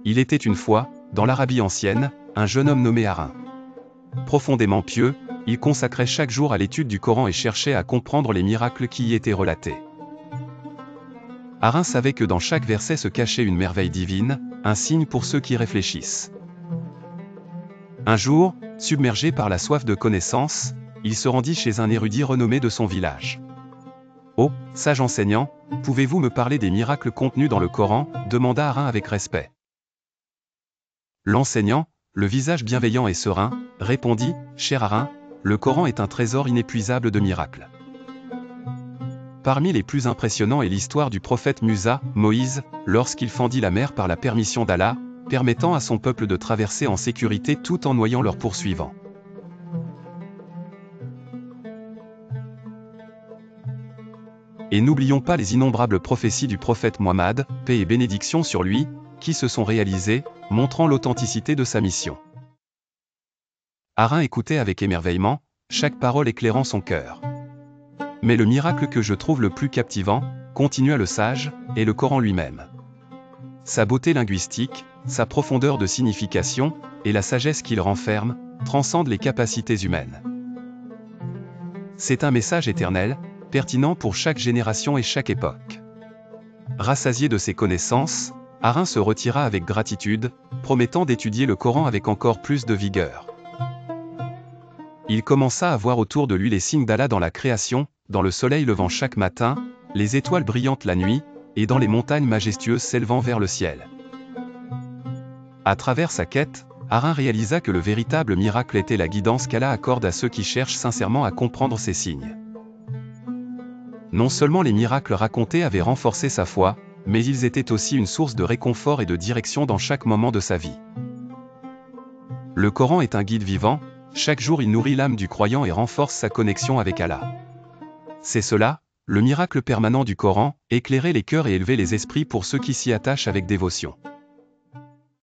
Il était une fois, dans l'Arabie ancienne, un jeune homme nommé Arin. Profondément pieux, il consacrait chaque jour à l'étude du Coran et cherchait à comprendre les miracles qui y étaient relatés. Arin savait que dans chaque verset se cachait une merveille divine, un signe pour ceux qui réfléchissent. Un jour, submergé par la soif de connaissance, il se rendit chez un érudit renommé de son village. « Oh, sage enseignant, pouvez-vous me parler des miracles contenus dans le Coran » demanda Arin avec respect. L'enseignant, le visage bienveillant et serein, répondit « Cher Arin, le Coran est un trésor inépuisable de miracles. Parmi les plus impressionnants est l'histoire du prophète Musa, Moïse, lorsqu'il fendit la mer par la permission d'Allah, permettant à son peuple de traverser en sécurité tout en noyant leurs poursuivants. Et n'oublions pas les innombrables prophéties du prophète Muhammad, paix et bénédiction sur lui, qui se sont réalisées, montrant l'authenticité de sa mission. Arin écoutait avec émerveillement, chaque parole éclairant son cœur. Mais le miracle que je trouve le plus captivant, continua le sage, est le Coran lui-même. Sa beauté linguistique, sa profondeur de signification, et la sagesse qu'il renferme, transcendent les capacités humaines. C'est un message éternel, pertinent pour chaque génération et chaque époque. Rassasié de ses connaissances, Arin se retira avec gratitude, promettant d'étudier le Coran avec encore plus de vigueur. Il commença à voir autour de lui les signes d'Allah dans la création, dans le soleil levant chaque matin, les étoiles brillantes la nuit, et dans les montagnes majestueuses s'élevant vers le ciel. À travers sa quête, Arin réalisa que le véritable miracle était la guidance qu'Allah accorde à ceux qui cherchent sincèrement à comprendre ces signes. Non seulement les miracles racontés avaient renforcé sa foi, mais ils étaient aussi une source de réconfort et de direction dans chaque moment de sa vie. Le Coran est un guide vivant, chaque jour il nourrit l'âme du croyant et renforce sa connexion avec Allah. C'est cela, le miracle permanent du Coran, éclairer les cœurs et élever les esprits pour ceux qui s'y attachent avec dévotion.